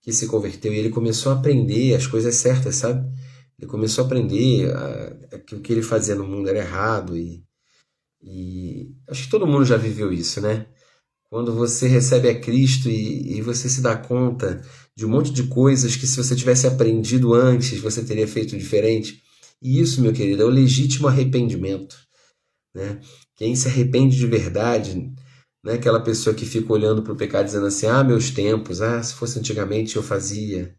que se converteu e ele começou a aprender as coisas certas, sabe? Ele começou a aprender que o que ele fazia no mundo era errado e acho que todo mundo já viveu isso, né? Quando você recebe a Cristo e você se dá conta de um monte de coisas que se você tivesse aprendido antes, você teria feito diferente. E isso, meu querido, é o legítimo arrependimento, né? Quem se arrepende de verdade, não é aquela pessoa que fica olhando para o pecado dizendo assim, meus tempos, se fosse antigamente eu fazia.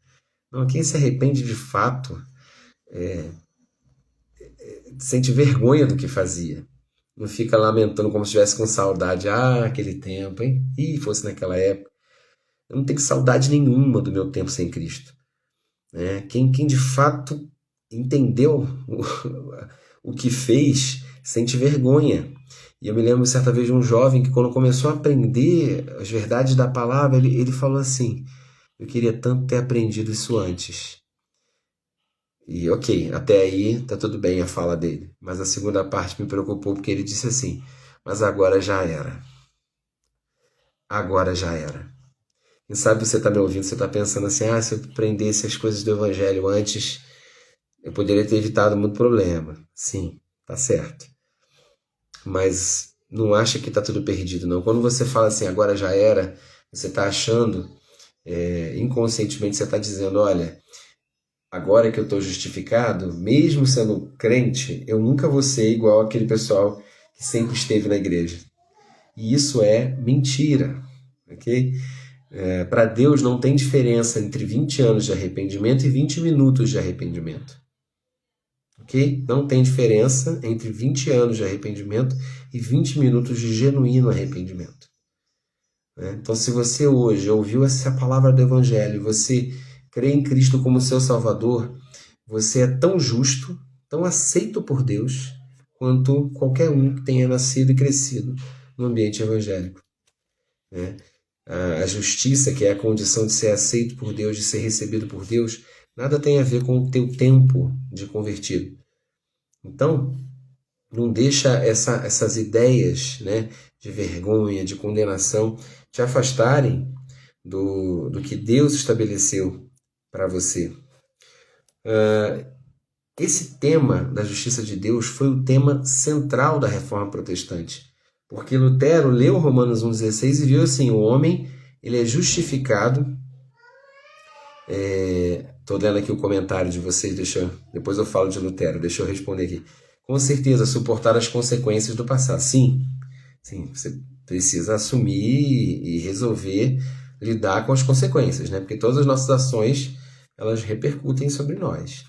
Não, quem se arrepende de fato sente vergonha do que fazia. Não fica lamentando como se estivesse com saudade. Aquele tempo, hein? Fosse naquela época. Eu não tenho saudade nenhuma do meu tempo sem Cristo. Né? Quem de fato entendeu o que fez, sente vergonha. E eu me lembro certa vez de um jovem que quando começou a aprender as verdades da palavra, ele falou assim, eu queria tanto ter aprendido isso antes. E ok, até aí tá tudo bem a fala dele. Mas a segunda parte me preocupou porque ele disse assim, mas agora já era. Agora já era. Quem sabe você tá me ouvindo, você tá pensando assim, se eu aprendesse as coisas do evangelho antes, eu poderia ter evitado muito problema. Sim, tá certo. Mas não acha que tá tudo perdido, não. Quando você fala assim, agora já era, você tá achando, inconscientemente você tá dizendo, olha, agora que eu estou justificado, mesmo sendo crente, eu nunca vou ser igual aquele pessoal que sempre esteve na igreja. E isso é mentira, ok? Para Deus não tem diferença entre 20 anos de arrependimento e 20 minutos de arrependimento. Ok? Não tem diferença entre 20 anos de arrependimento e 20 minutos de genuíno arrependimento. Então, se você hoje ouviu essa palavra do Evangelho e você crê em Cristo como seu Salvador, você é tão justo, tão aceito por Deus, quanto qualquer um que tenha nascido e crescido no ambiente evangélico. A justiça, que é a condição de ser aceito por Deus, de ser recebido por Deus, nada tem a ver com o teu tempo de convertido. Então, não deixa essas ideias, né, de vergonha, de condenação, te afastarem do que Deus estabeleceu para você. Esse tema da justiça de Deus foi o tema central da Reforma Protestante, porque Lutero leu Romanos 1,16 e viu assim, o homem ele é justificado. Estou lendo aqui o comentário de vocês, depois eu falo de Lutero, deixa eu responder aqui. Com certeza, suportar as consequências do passado. Sim, você precisa assumir e resolver lidar com as consequências, né? Porque todas as nossas ações, elas repercutem sobre nós.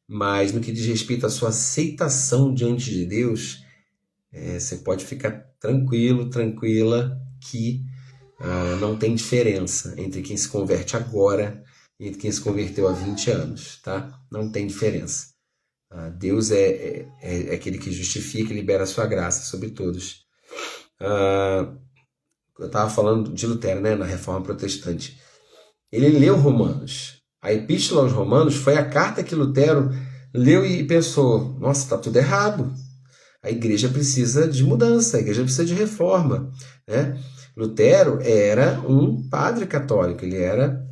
Mas no que diz respeito à sua aceitação diante de Deus, você pode ficar tranquilo, tranquila, que não tem diferença entre quem se converte agora e entre quem se converteu há 20 anos, tá? Não tem diferença. Deus é aquele que justifica e libera a sua graça sobre todos. Eu estava falando de Lutero, né, na Reforma Protestante. Ele leu Romanos. A Epístola aos Romanos foi a carta que Lutero leu e pensou: nossa, está tudo errado. A igreja precisa de mudança, a igreja precisa de reforma, né? Lutero era um padre católico, ele era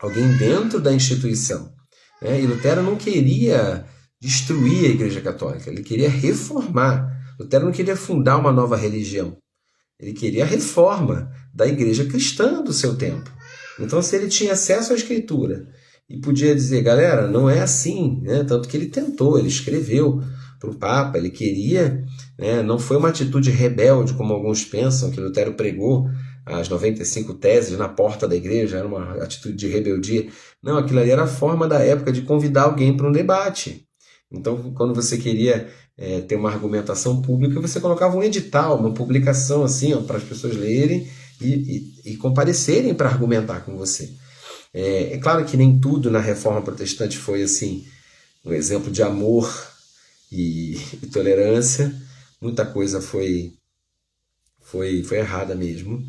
alguém dentro da instituição, né? E Lutero não queria destruir a igreja católica, ele queria reformar. Lutero não queria fundar uma nova religião, ele queria a reforma da igreja cristã do seu tempo. Então, se ele tinha acesso à escritura e podia dizer: galera, não é assim, né? Tanto que ele tentou, ele escreveu para o Papa, ele queria, né? Não foi uma atitude rebelde, como alguns pensam, que Lutero pregou as 95 teses na porta da igreja, era uma atitude de rebeldia. Não, aquilo ali era a forma da época de convidar alguém para um debate. Então, quando você queria ter uma argumentação pública, você colocava um edital, uma publicação assim, para as pessoas lerem e comparecerem para argumentar com você. É claro que nem tudo na Reforma Protestante foi assim, um exemplo de amor e tolerância. Muita coisa foi errada mesmo.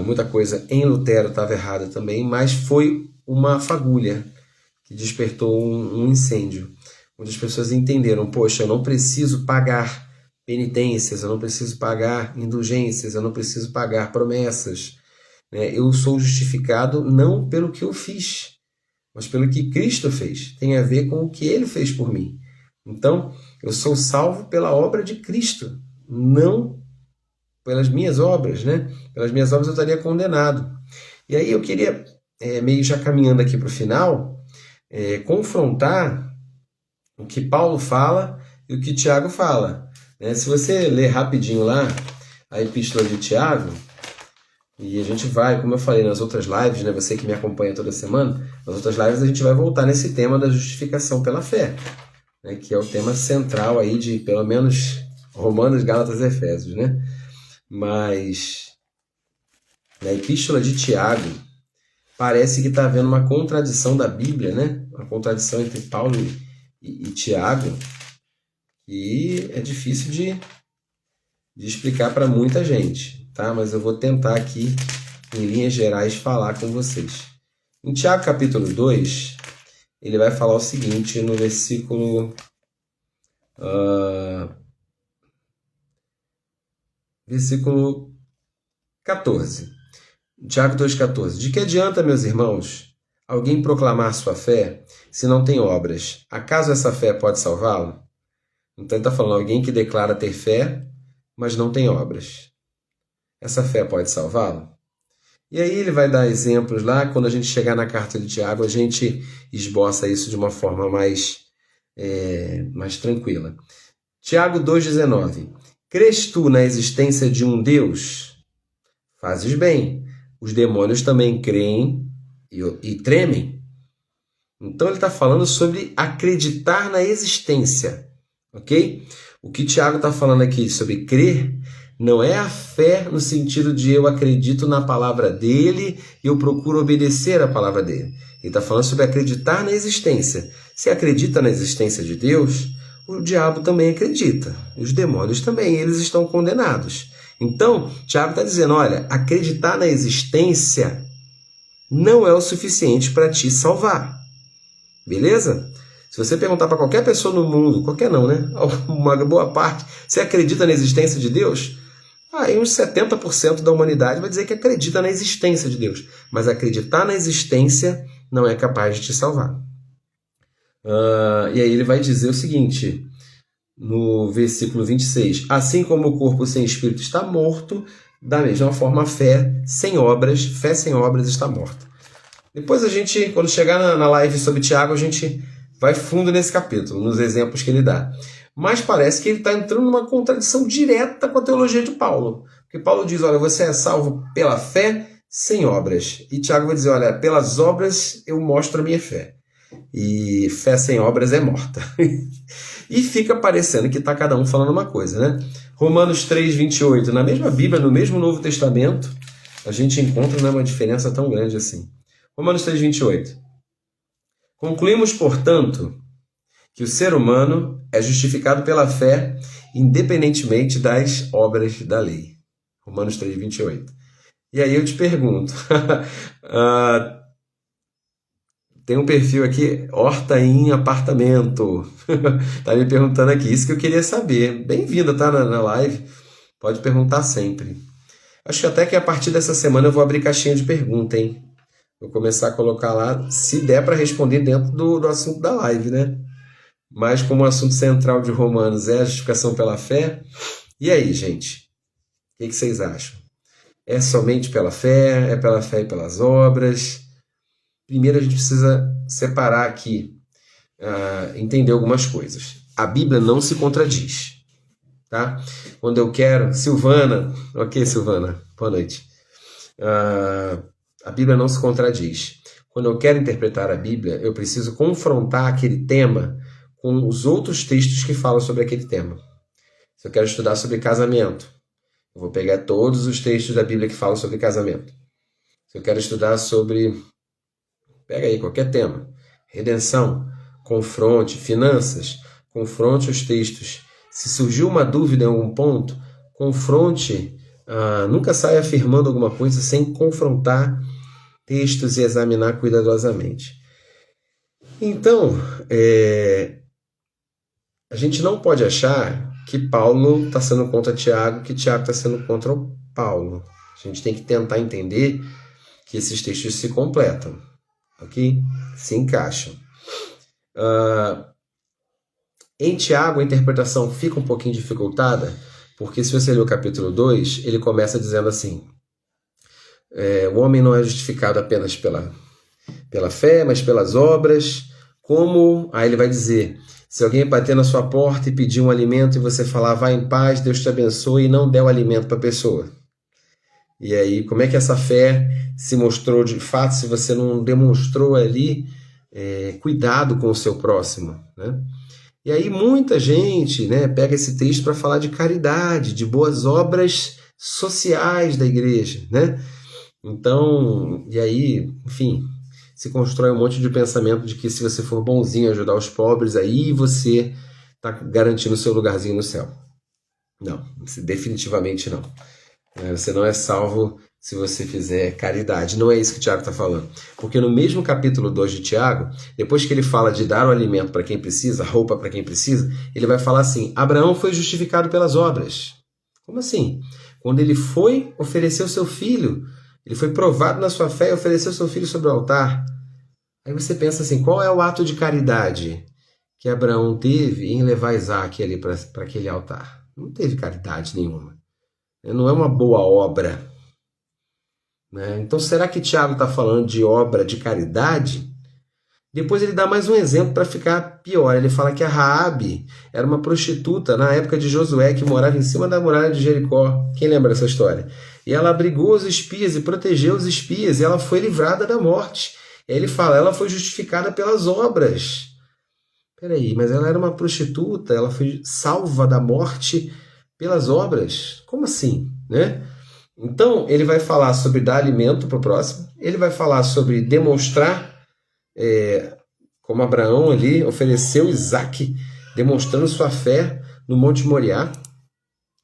Muita coisa em Lutero estava errada também, mas foi uma fagulha que despertou um incêndio. Muitas pessoas entenderam: poxa, eu não preciso pagar penitências, eu não preciso pagar indulgências, eu não preciso pagar promessas. Eu sou justificado não pelo que eu fiz, mas pelo que Cristo fez. Tem a ver com o que Ele fez por mim. Então, eu sou salvo pela obra de Cristo, não pelas minhas obras, né? Pelas minhas obras eu estaria condenado. E aí eu queria, meio já caminhando aqui para o final, confrontar o que Paulo fala e o que Tiago fala. Se você ler rapidinho lá a Epístola de Tiago, e a gente vai, como eu falei nas outras lives, né, você que me acompanha toda semana, nas outras lives a gente vai voltar nesse tema da justificação pela fé, né, que é o tema central aí de, pelo menos, Romanos, Gálatas e Efésios, né? Mas na Epístola de Tiago parece que está havendo uma contradição da Bíblia, né? Uma contradição entre Paulo e Tiago, e é difícil de explicar para muita gente, tá? Mas eu vou tentar aqui, em linhas gerais, falar com vocês. Em Tiago capítulo 2, ele vai falar o seguinte no versículo 14. Tiago 2,14. De que adianta, meus irmãos, alguém proclamar sua fé se não tem obras? Acaso essa fé pode salvá-lo? Então ele está falando alguém que declara ter fé, mas não tem obras. Essa fé pode salvá-lo? E aí ele vai dar exemplos lá. Quando a gente chegar na carta de Tiago, a gente esboça isso de uma forma mais tranquila. Tiago 2,19. Crês tu na existência de um Deus? Fazes bem. Os demônios também creem e tremem. Então ele está falando sobre acreditar na existência. Ok? O que Tiago está falando aqui sobre crer não é a fé no sentido de eu acredito na palavra dele e eu procuro obedecer a palavra dele. Ele está falando sobre acreditar na existência. Se acredita na existência de Deus, o diabo também acredita. Os demônios também, eles estão condenados. Então, Tiago está dizendo, olha, acreditar na existência não é o suficiente para te salvar. Beleza? Se você perguntar para qualquer pessoa no mundo, qualquer não, né? Uma boa parte, você acredita na existência de Deus? Aí uns 70% da humanidade vai dizer que acredita na existência de Deus. Mas acreditar na existência não é capaz de te salvar. E aí ele vai dizer o seguinte, no versículo 26. Assim como o corpo sem espírito está morto, da mesma forma a fé sem obras está morta. Depois a gente, quando chegar na live sobre Tiago, a gente vai fundo nesse capítulo, nos exemplos que ele dá. Mas parece que ele está entrando numa contradição direta com a teologia de Paulo. Porque Paulo diz, olha, você é salvo pela fé sem obras. E Tiago vai dizer, olha, pelas obras eu mostro a minha fé. E fé sem obras é morta. E fica parecendo que está cada um falando uma coisa, né? Romanos 3, 28, na mesma Bíblia, no mesmo Novo Testamento, a gente encontra, né, uma diferença tão grande assim. Romanos 3, 28. Concluímos, portanto, que o ser humano é justificado pela fé, independentemente das obras da lei. Romanos 3, 28. E aí eu te pergunto, tem um perfil aqui, horta em apartamento. Tá me perguntando aqui, isso que eu queria saber. Bem-vinda, tá, na live. Pode perguntar sempre. Acho que até que a partir dessa semana eu vou abrir caixinha de pergunta, hein? Vou começar a colocar lá, se der para responder dentro do assunto da live, né? Mas como o assunto central de Romanos é a justificação pela fé, e aí, gente? O que vocês acham? É somente pela fé? É pela fé e pelas obras? Primeiro a gente precisa separar aqui, entender algumas coisas. A Bíblia não se contradiz, tá? Quando eu quero... Silvana, ok, Silvana, boa noite. A Bíblia não se contradiz. Quando eu quero interpretar a Bíblia, eu preciso confrontar aquele tema com os outros textos que falam sobre aquele tema. Se eu quero estudar sobre casamento, eu vou pegar todos os textos da Bíblia que falam sobre casamento. Se eu quero estudar sobre... Pega aí qualquer tema. Redenção, confronte, finanças, confronte os textos. Se surgiu uma dúvida em algum ponto, confronte. Nunca saia afirmando alguma coisa sem confrontar textos e examinar cuidadosamente. Então, a gente não pode achar que Paulo está sendo contra Tiago, que Tiago está sendo contra o Paulo. A gente tem que tentar entender que esses textos se completam. Ok? Se encaixam. Em Tiago, a interpretação fica um pouquinho dificultada, porque se você ler o capítulo 2, ele começa dizendo assim, o homem não é justificado apenas pela fé, mas pelas obras, como... Aí ele vai dizer, se alguém bater na sua porta e pedir um alimento e você falar, vá em paz, Deus te abençoe, e não der o alimento para a pessoa. E aí, como é que essa fé se mostrou de fato se você não demonstrou ali cuidado com o seu próximo, né? E aí muita gente, né, pega esse texto para falar de caridade, de boas obras sociais da igreja, né? Então, e aí, enfim, se constrói um monte de pensamento de que se você for bonzinho ajudar os pobres, aí você está garantindo o seu lugarzinho no céu. Não, definitivamente não. Você não é salvo se você fizer caridade. Não é isso que o Tiago está falando. Porque no mesmo capítulo 2 de Tiago, depois que ele fala de dar o alimento para quem precisa, roupa para quem precisa, ele vai falar assim, Abraão foi justificado pelas obras. Como assim? Quando ele foi oferecer o seu filho, ele foi provado na sua fé e ofereceu o seu filho sobre o altar. Aí você pensa assim, qual é o ato de caridade que Abraão teve em levar Isaac ali para aquele altar? Não teve caridade nenhuma. Não é uma boa obra. Né? Então, será que Tiago está falando de obra de caridade? Depois ele dá mais um exemplo para ficar pior. Ele fala que a Raabe era uma prostituta na época de Josué, que morava em cima da muralha de Jericó. Quem lembra dessa história? E ela abrigou os espias e protegeu os espias, e ela foi livrada da morte. E aí ele fala, ela foi justificada pelas obras. Peraí, mas ela era uma prostituta, ela foi salva da morte pelas obras? Como assim? Né? Então, ele vai falar sobre dar alimento para o próximo, ele vai falar sobre demonstrar, como Abraão ali ofereceu Isaac, demonstrando sua fé no Monte Moriá,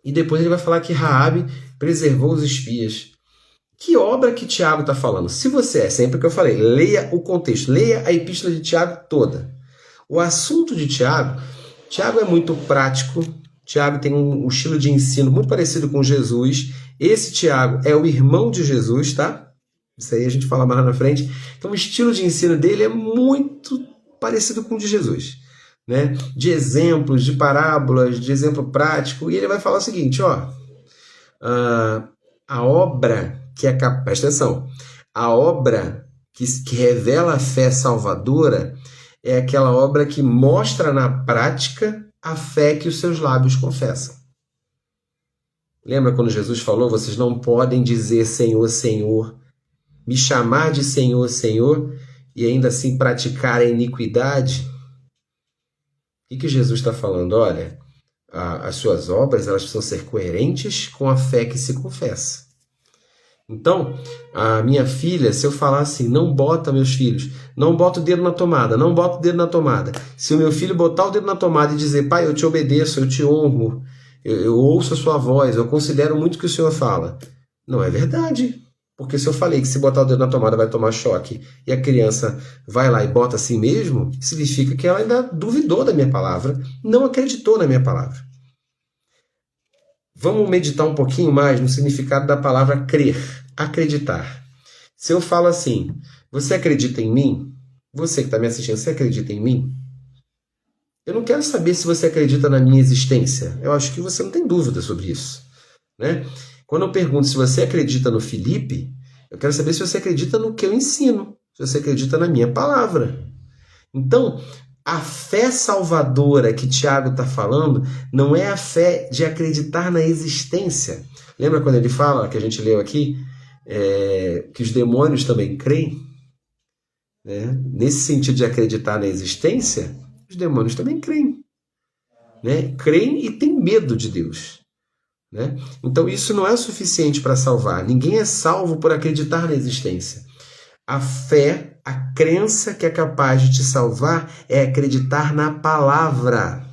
e depois ele vai falar que Raabe preservou os espias. Que obra que Tiago está falando? Se você sempre que eu falei, leia o contexto, leia a epístola de Tiago toda. O assunto de Tiago é muito prático. Tiago tem um estilo de ensino muito parecido com Jesus. Esse Tiago é o irmão de Jesus, tá? Isso aí a gente fala mais lá na frente. Então o estilo de ensino dele é muito parecido com o de Jesus, né? De exemplos, de parábolas, de exemplo prático. E ele vai falar o seguinte, ó. A obra que presta atenção. A obra que revela a fé salvadora é aquela obra que mostra na prática a fé que os seus lábios confessam. Lembra quando Jesus falou, vocês não podem dizer Senhor, Senhor, me chamar de Senhor, Senhor, e ainda assim praticar a iniquidade? O que Jesus está falando? Olha, as suas obras elas precisam ser coerentes com a fé que se confessa. Então, a minha filha, se eu falar assim, não bota, meus filhos, não bota o dedo na tomada, não bota o dedo na tomada. Se o meu filho botar o dedo na tomada e dizer, pai, eu te obedeço, eu te honro, eu ouço a sua voz, eu considero muito o que o senhor fala. Não é verdade. Porque se eu falei que se botar o dedo na tomada vai tomar choque e a criança vai lá e bota assim mesmo, significa que ela ainda duvidou da minha palavra, não acreditou na minha palavra. Vamos meditar um pouquinho mais no significado da palavra crer, acreditar. Se eu falo assim, você acredita em mim? Você que está me assistindo, você acredita em mim? Eu não quero saber se você acredita na minha existência. Eu acho que você não tem dúvida sobre isso, né? Quando eu pergunto se você acredita no Felipe, eu quero saber se você acredita no que eu ensino, se você acredita na minha palavra. Então, a fé salvadora que Tiago está falando não é a fé de acreditar na existência. Lembra quando ele fala, que a gente leu aqui, que os demônios também creem? Né? Nesse sentido de acreditar na existência, os demônios também creem. Né? Creem e têm medo de Deus. Né? Então isso não é suficiente para salvar. Ninguém é salvo por acreditar na existência. A fé, a crença que é capaz de te salvar é acreditar na palavra,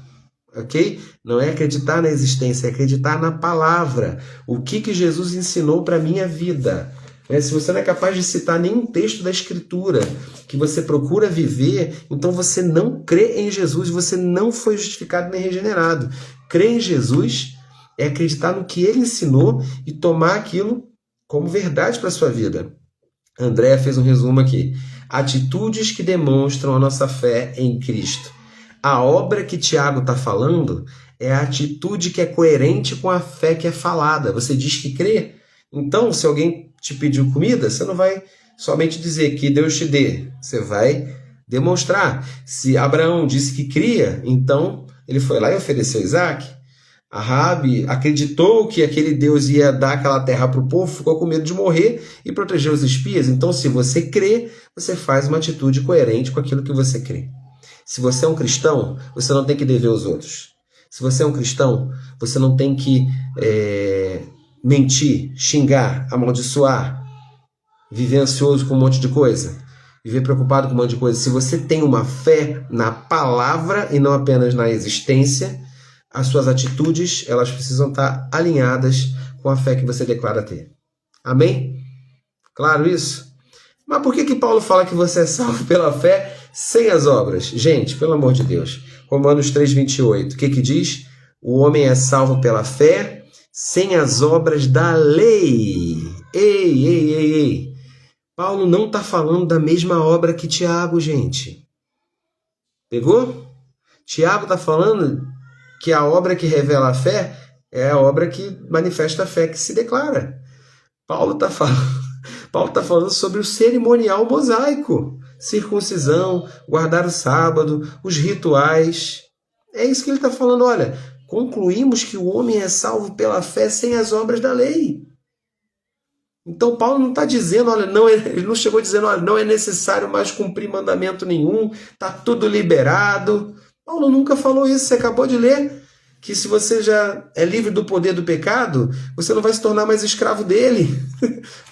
ok? Não é acreditar na existência, é acreditar na palavra. O que Jesus ensinou para a minha vida. Se você não é capaz de citar nenhum texto da Escritura que você procura viver, então você não crê em Jesus, você não foi justificado nem regenerado. Crer em Jesus é acreditar no que ele ensinou e tomar aquilo como verdade para a sua vida. André fez um resumo aqui. Atitudes que demonstram a nossa fé em Cristo. A obra que Tiago está falando é a atitude que é coerente com a fé que é falada. Você diz que crê. Então, se alguém te pediu comida, você não vai somente dizer que Deus te dê. Você vai demonstrar. Se Abraão disse que cria, então ele foi lá e ofereceu Isaac. A Raabe acreditou que aquele Deus ia dar aquela terra para o povo, ficou com medo de morrer e proteger os espias. Então, se você crê, você faz uma atitude coerente com aquilo que você crê. Se você é um cristão, você não tem que dever aos outros. Se você é um cristão, você não tem que mentir, xingar, amaldiçoar, viver ansioso com um monte de coisa, viver preocupado com um monte de coisa. Se você tem uma fé na palavra e não apenas na existência, as suas atitudes, elas precisam estar alinhadas com a fé que você declara ter. Amém? Claro isso? Mas por que Paulo fala que você é salvo pela fé sem as obras? Gente, pelo amor de Deus. Romanos 3,28. O que diz? O homem é salvo pela fé sem as obras da lei. Ei. Paulo não está falando da mesma obra que Tiago, gente. Pegou? Tiago está falando que a obra que revela a fé é a obra que manifesta a fé que se declara. Paulo está falando sobre o cerimonial mosaico. Circuncisão, guardar o sábado, os rituais. É isso que ele está falando. Olha, concluímos que o homem é salvo pela fé sem as obras da lei. Então Paulo não está dizendo, olha, ele não chegou dizendo, olha, não é necessário mais cumprir mandamento nenhum, está tudo liberado. Paulo nunca falou isso, você acabou de ler que se você já é livre do poder do pecado, você não vai se tornar mais escravo dele.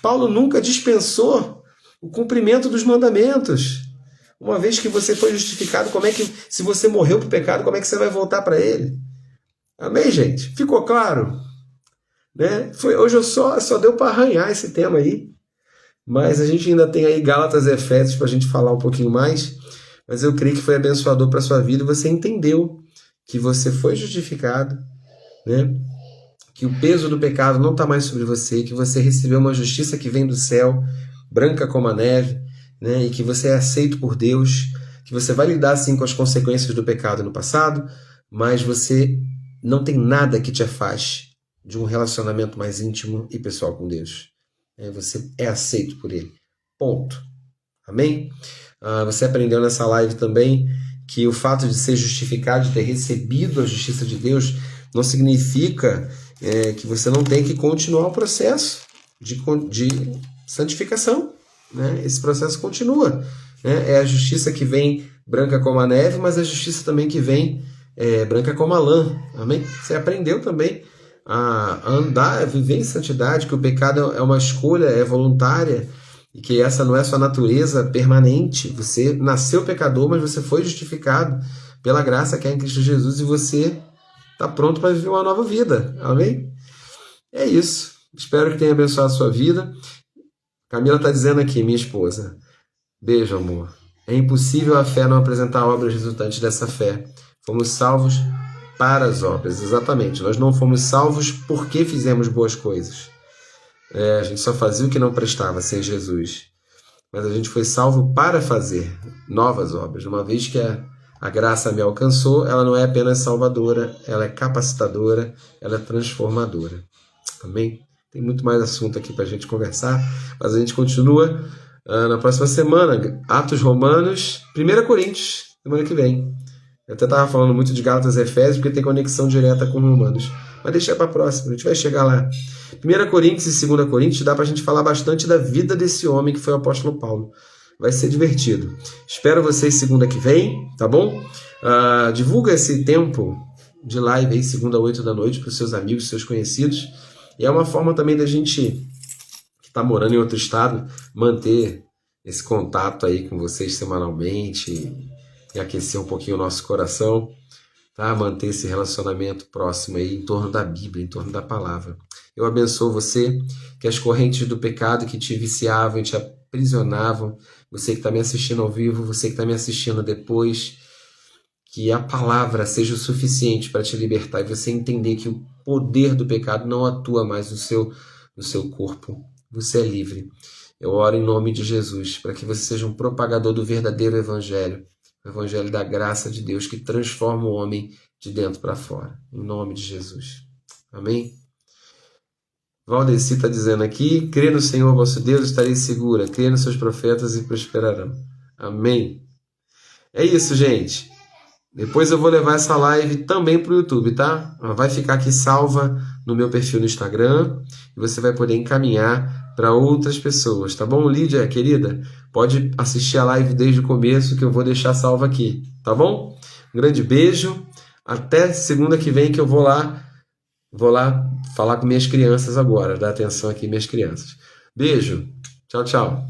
Paulo nunca dispensou o cumprimento dos mandamentos. Uma vez que você foi justificado, se você morreu para o pecado, como é que você vai voltar para ele? Amém, gente? Ficou claro? Né? Hoje só deu para arranhar esse tema aí, mas a gente ainda tem aí Gálatas e Efésios para a gente falar um pouquinho mais. Mas eu creio que foi abençoador para a sua vida e você entendeu que você foi justificado, né? Que o peso do pecado não está mais sobre você, que você recebeu uma justiça que vem do céu, branca como a neve, né? E que você é aceito por Deus, que você vai lidar sim com as consequências do pecado no passado, mas você não tem nada que te afaste de um relacionamento mais íntimo e pessoal com Deus. Você é aceito por Ele. Ponto. Amém? Você aprendeu nessa live também que o fato de ser justificado, de ter recebido a justiça de Deus, não significa que você não tem que continuar o processo de santificação, né? Esse processo continua, né? É a justiça que vem branca como a neve, mas a justiça também que vem branca como a lã. Amém? Você aprendeu também a andar, a viver em santidade, que o pecado é uma escolha, é voluntária, e que essa não é sua natureza permanente. Você nasceu pecador, mas você foi justificado pela graça que é em Cristo Jesus, e você está pronto para viver uma nova vida. Amém? É isso. Espero que tenha abençoado a sua vida. Camila está dizendo aqui, minha esposa. Beijo, amor. É impossível a fé não apresentar obras resultantes dessa fé. Fomos salvos para as obras. Exatamente. Nós não fomos salvos porque fizemos boas coisas. A gente só fazia o que não prestava sem Jesus. Mas a gente foi salvo para fazer novas obras. Uma vez que a graça me alcançou, ela não é apenas salvadora, ela é capacitadora, ela é transformadora. Amém? Tem muito mais assunto aqui para a gente conversar, mas a gente continua na próxima semana. Atos Romanos, 1 Coríntios, semana que vem. Eu até estava falando muito de Gálatas e Efésios, porque tem conexão direta com Romanos. Mas deixa para a próxima, a gente vai chegar lá. 1 Coríntios e 2 Coríntios dá para a gente falar bastante da vida desse homem que foi o apóstolo Paulo. Vai ser divertido. Espero vocês segunda que vem, tá bom? Divulga esse tempo de live aí, segunda, 8 da noite, para os seus amigos, seus conhecidos. E é uma forma também da gente, que está morando em outro estado, manter esse contato aí com vocês semanalmente e aquecer um pouquinho o nosso coração, tá? Manter esse relacionamento próximo aí em torno da Bíblia, em torno da palavra. Eu abençoo você, que as correntes do pecado que te viciavam e te aprisionavam, você que está me assistindo ao vivo, você que está me assistindo depois, que a palavra seja o suficiente para te libertar e você entender que o poder do pecado não atua mais no seu corpo. Você é livre. Eu oro em nome de Jesus para que você seja um propagador do verdadeiro evangelho, o evangelho da graça de Deus que transforma o homem de dentro para fora. Em nome de Jesus. Amém? Valdeci está dizendo aqui, crê no Senhor vosso Deus, estareis segura. Crê nos seus profetas e prosperarão. Amém? É isso, gente. Depois eu vou levar essa live também para o YouTube, tá? Ela vai ficar aqui salva no meu perfil no Instagram e você vai poder encaminhar para outras pessoas, tá bom? Lídia, querida, pode assistir a live desde o começo que eu vou deixar salva aqui, tá bom? Um grande beijo, até segunda que vem que eu vou lá falar com minhas crianças agora, dar atenção aqui minhas crianças. Beijo, tchau, tchau.